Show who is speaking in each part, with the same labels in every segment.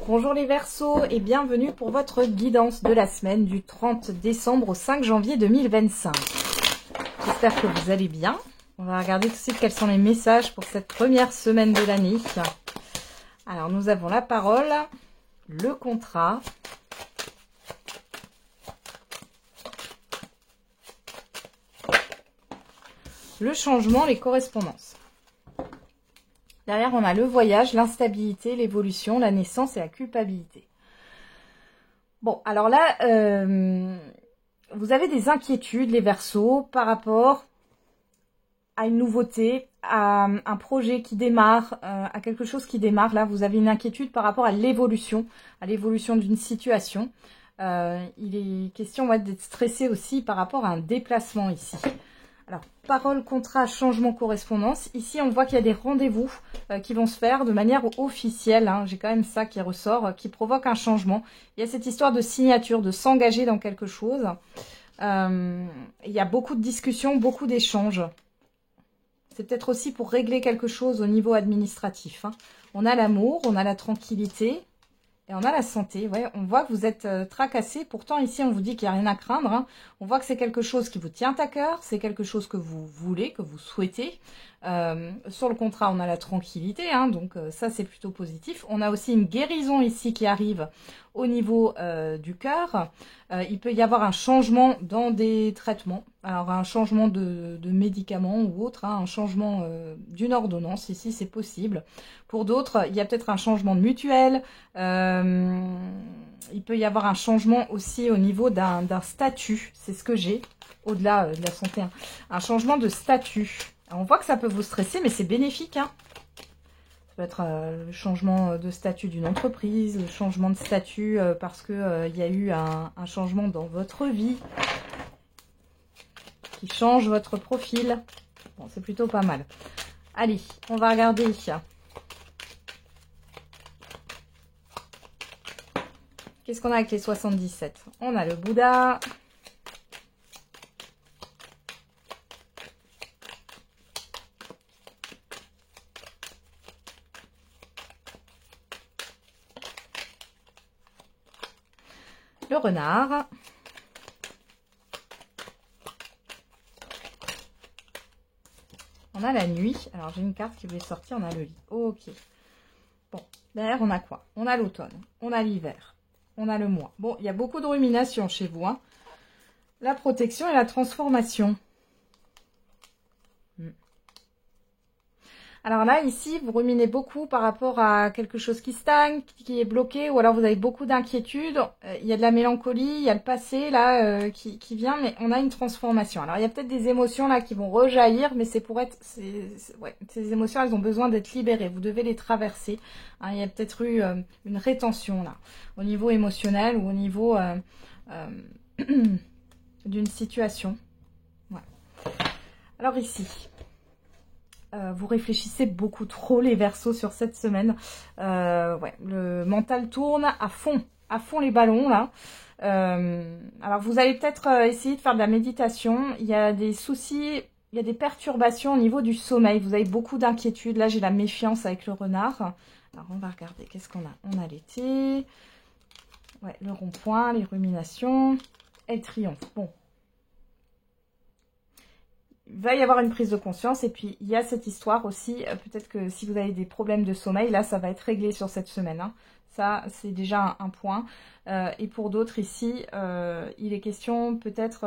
Speaker 1: Bonjour les Verseaux et bienvenue pour votre guidance de la semaine du 30 décembre au 5 janvier 2025. J'espère que vous allez bien. On va regarder tout de suite quels sont les messages pour cette première semaine de l'année. Alors nous avons la parole, le contrat, le changement, les correspondances. Derrière, on a le voyage, l'instabilité, l'évolution, la naissance et la culpabilité. Bon, alors là, vous avez des inquiétudes, les Verseaux, par rapport à une nouveauté, à un projet qui démarre, à quelque chose qui démarre. Là, vous avez une inquiétude par rapport à l'évolution d'une situation. Il est question d'être stressé aussi par rapport à un déplacement ici. Alors, parole, contrat, changement, correspondance. Ici, on voit qu'il y a des rendez-vous qui vont se faire de manière officielle. Hein. J'ai quand même ça qui ressort, qui provoque un changement. Il y a cette histoire de signature, de s'engager dans quelque chose. Il y a beaucoup de discussions, beaucoup d'échanges. C'est peut-être aussi pour régler quelque chose au niveau administratif. Hein. On a l'amour, on a la tranquillité. Et on a la santé, ouais, on voit que vous êtes tracassé. Pourtant, ici, on vous dit qu'il n'y a rien à craindre. Hein. On voit que c'est quelque chose qui vous tient à cœur. C'est quelque chose que vous voulez, que vous souhaitez. Sur le contrat, on a la tranquillité. Hein, donc, ça, c'est plutôt positif. On a aussi une guérison ici qui arrive au niveau du cœur. Il peut y avoir un changement dans des traitements. Alors, un changement de médicaments ou autre. Hein, un changement d'une ordonnance. Ici, c'est possible. Pour d'autres, il y a peut-être un changement de mutuelle. Il peut y avoir un changement aussi au niveau d'un statut. C'est ce que j'ai, au-delà de la santé. Hein. Un changement de statut. Alors, on voit que ça peut vous stresser, mais c'est bénéfique. Hein. Ça peut être le changement de statut d'une entreprise, le changement de statut parce qu'il y a eu un changement dans votre vie qui change votre profil. Bon, c'est plutôt pas mal. Allez, on va regarder. Qu'est-ce qu'on a avec les 77? On a le Bouddha. Le renard. On a la nuit. Alors, j'ai une carte qui voulait sortir. On a le lit. Ok. Bon, derrière, on a quoi? On a l'automne. On a l'hiver. On a le mois. Bon, il y a beaucoup de rumination chez vous. Hein. La protection et la transformation. Alors là, ici, vous ruminez beaucoup par rapport à quelque chose qui stagne, qui est bloqué, ou alors vous avez beaucoup d'inquiétudes. Il y a de la mélancolie, il y a le passé là qui vient, mais on a une transformation. Alors il y a peut-être des émotions là qui vont rejaillir, mais c'est pour être... ouais, ces émotions, elles ont besoin d'être libérées. Vous devez les traverser. Hein, il y a peut-être eu une rétention là, au niveau émotionnel ou au niveau d'une situation. Ouais. Alors ici... vous réfléchissez beaucoup trop les Verseaux sur cette semaine. Ouais, le mental tourne à fond les ballons là. Alors vous allez peut-être essayer de faire de la méditation. Il y a des soucis, il y a des perturbations au niveau du sommeil. Vous avez beaucoup d'inquiétudes. Là j'ai la méfiance avec le renard. Alors on va regarder, qu'est-ce qu'on a? On a l'été, ouais, le rond-point, les ruminations et le triomphe. Bon. Il va y avoir une prise de conscience et puis il y a cette histoire aussi, peut-être que si vous avez des problèmes de sommeil, là ça va être réglé sur cette semaine. Hein. Ça c'est déjà un point. Et pour d'autres ici, il est question peut-être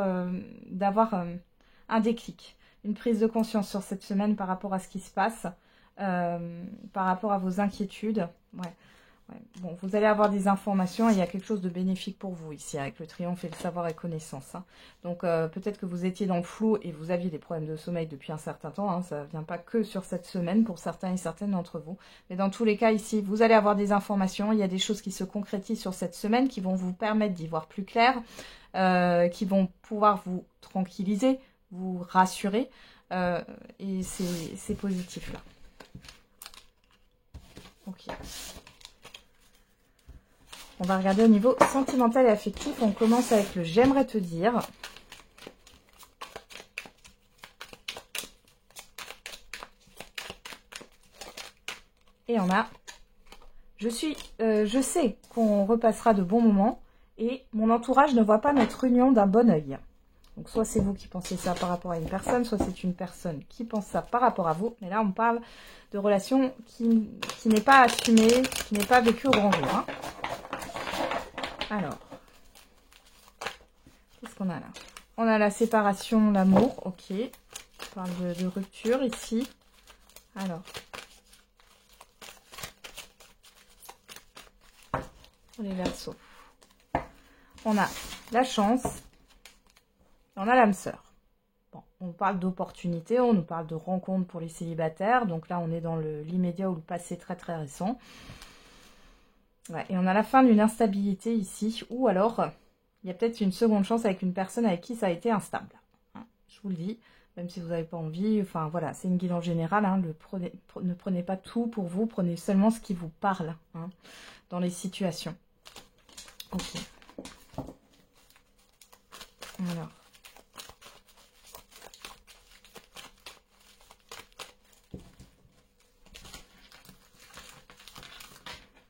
Speaker 1: d'avoir un déclic, une prise de conscience sur cette semaine par rapport à ce qui se passe, par rapport à vos inquiétudes. Ouais. Ouais. Bon, vous allez avoir des informations et il y a quelque chose de bénéfique pour vous ici avec le triomphe et le savoir et connaissance. Hein. Donc peut-être que vous étiez dans le flou et vous aviez des problèmes de sommeil depuis un certain temps. Hein. Ça ne vient pas que sur cette semaine pour certains et certaines d'entre vous. Mais dans tous les cas ici, vous allez avoir des informations. Il y a des choses qui se concrétisent sur cette semaine qui vont vous permettre d'y voir plus clair, qui vont pouvoir vous tranquilliser, vous rassurer. Et c'est positif là. Ok. On va regarder au niveau sentimental et affectif. On commence avec le j'aimerais te dire. Et on a Je sais qu'on repassera de bons moments et mon entourage ne voit pas notre union d'un bon œil. Donc soit c'est vous qui pensez ça par rapport à une personne, soit c'est une personne qui pense ça par rapport à vous. Mais là, on parle de relation qui n'est pas assumée, qui n'est pas vécue au grand jour. Hein. Alors, qu'est-ce qu'on a là? On a la séparation, l'amour, ok. On parle de rupture ici. Alors, pour les Verseaux, on a la chance. On a l'âme sœur. Bon, on parle d'opportunité, on nous parle de rencontre pour les célibataires. Donc là, on est dans l'immédiat ou le passé très très récent. Ouais, et on a la fin d'une instabilité ici. Ou alors, il y a peut-être une seconde chance avec une personne avec qui ça a été instable. Hein, je vous le dis, même si vous n'avez pas envie. Enfin voilà, c'est une guide en général. Hein, ne prenez pas tout pour vous. Prenez seulement ce qui vous parle hein, dans les situations. Ok. Alors.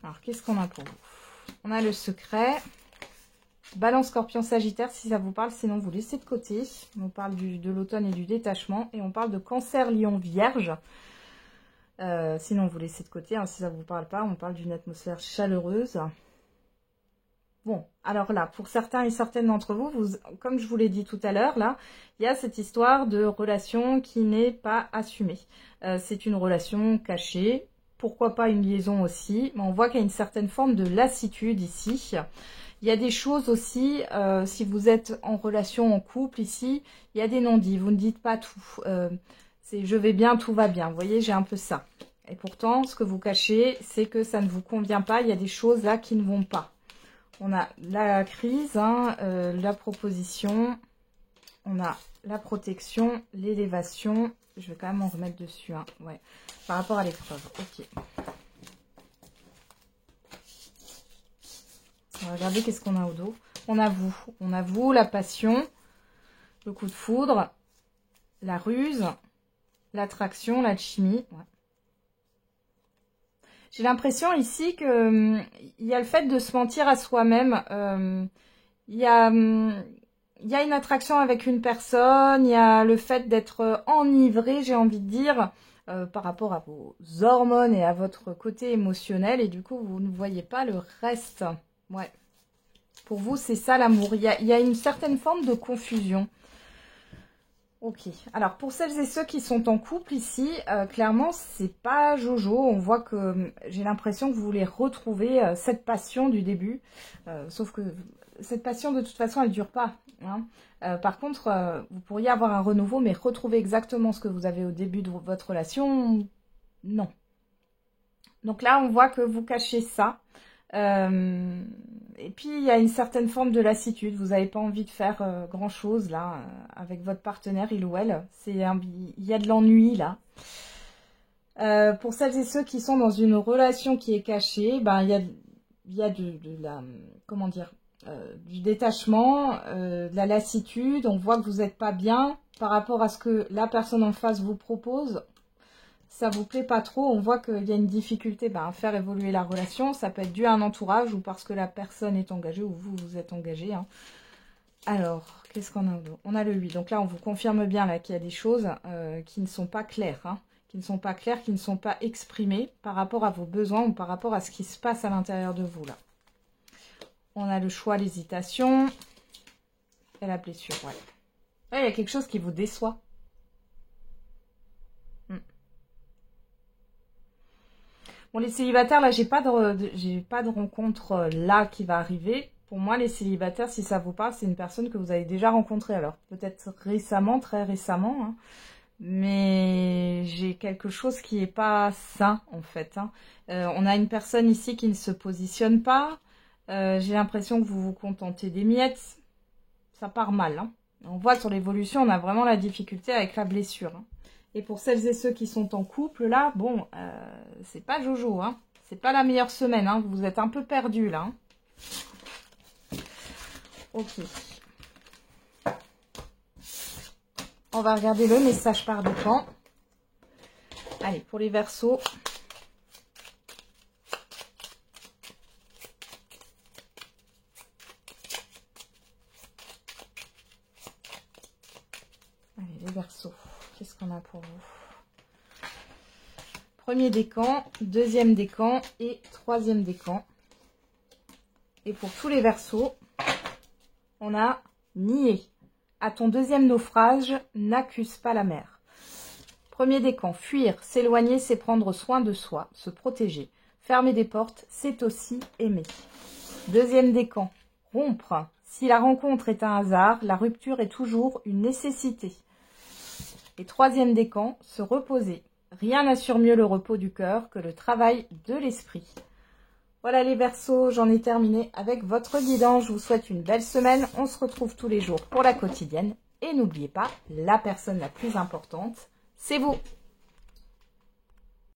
Speaker 1: Alors, qu'est-ce qu'on a pour vous? On a le secret. Balance, Scorpion, Sagittaire, si ça vous parle. Sinon, vous laissez de côté. On parle de l'automne et du détachement. Et on parle de Cancer, Lion, Vierge. Sinon, vous laissez de côté. Hein, si ça ne vous parle pas, on parle d'une atmosphère chaleureuse. Bon, alors là, pour certains et certaines d'entre vous, comme je vous l'ai dit tout à l'heure, là, il y a cette histoire de relation qui n'est pas assumée. C'est une relation cachée. Pourquoi pas une liaison aussi, mais on voit qu'il y a une certaine forme de lassitude ici. Il y a des choses aussi, si vous êtes en relation, en couple ici, il y a des non-dits, vous ne dites pas tout. C'est je vais bien, tout va bien, vous voyez, j'ai un peu ça. Et pourtant, ce que vous cachez, c'est que ça ne vous convient pas, il y a des choses là qui ne vont pas. On a la crise, hein, la proposition, on a la protection, l'élévation. Je vais quand même en remettre dessus, hein, ouais. Par rapport à l'épreuve, ok. On va regarder qu'est-ce qu'on a au dos. On a vous, la passion, le coup de foudre, la ruse, l'attraction, l'alchimie. Ouais. J'ai l'impression ici que il y a le fait de se mentir à soi-même. Il y a une attraction avec une personne, il y a le fait d'être enivré, j'ai envie de dire, par rapport à vos hormones et à votre côté émotionnel. Et du coup, vous ne voyez pas le reste. Ouais. Pour vous, c'est ça l'amour. Il y a une certaine forme de confusion. Ok. Alors, pour celles et ceux qui sont en couple ici, clairement, c'est pas Jojo. On voit que j'ai l'impression que vous voulez retrouver cette passion du début. Sauf que cette passion, de toute façon, elle dure pas. Hein. Par contre, vous pourriez avoir un renouveau, mais retrouver exactement ce que vous avez au début de votre relation, non. Donc là, on voit que vous cachez ça. Et puis, il y a une certaine forme de lassitude. Vous n'avez pas envie de faire grand-chose, là, avec votre partenaire, il ou elle. Il y a de l'ennui, là. Pour celles et ceux qui sont dans une relation qui est cachée, ben, il y a comment dire, du détachement, de la lassitude. On voit que vous n'êtes pas bien par rapport à ce que la personne en face vous propose. Ça vous plaît pas trop, on voit qu'il y a une difficulté à faire évoluer la relation. Ça peut être dû à un entourage ou parce que la personne est engagée ou vous êtes engagé. Hein. Alors, qu'est-ce qu'on a? On a le 8. Donc là, on vous confirme bien là qu'il y a des choses qui ne sont pas claires. Hein, qui ne sont pas claires, qui ne sont pas exprimées par rapport à vos besoins ou par rapport à ce qui se passe à l'intérieur de vous. Là. On a le choix, l'hésitation et la blessure. Ouais. Là, il y a quelque chose qui vous déçoit. Bon, les célibataires, là, j'ai pas de rencontre là qui va arriver. Pour moi, les célibataires, si ça vous parle, c'est une personne que vous avez déjà rencontrée. Alors, peut-être récemment, très récemment, hein, mais j'ai quelque chose qui est pas sain, en fait. Hein. On a une personne ici qui ne se positionne pas. J'ai l'impression que vous vous contentez des miettes. Ça part mal. Hein. On voit sur l'évolution, on a vraiment la difficulté avec la blessure. Hein. Et pour celles et ceux qui sont en couple, là, bon, c'est pas Jojo, hein. C'est pas la meilleure semaine, hein. Vous êtes un peu perdus, là. Hein. Ok. On va regarder le message par décan. Allez, pour les Verseaux. les Verseaux, qu'est-ce qu'on a pour vous? Premier décan, deuxième décan et troisième décan. Et pour tous les Verseaux, on a nié. À ton deuxième naufrage, n'accuse pas la mer. Premier décan, fuir, s'éloigner, c'est prendre soin de soi, se protéger. Fermer des portes, c'est aussi aimer. Deuxième décan, rompre. Si la rencontre est un hasard, la rupture est toujours une nécessité. Et troisième décan, se reposer. Rien n'assure mieux le repos du cœur que le travail de l'esprit. Voilà les Verseaux, j'en ai terminé avec votre guidance. Je vous souhaite une belle semaine. On se retrouve tous les jours pour la quotidienne. Et n'oubliez pas, la personne la plus importante, c'est vous.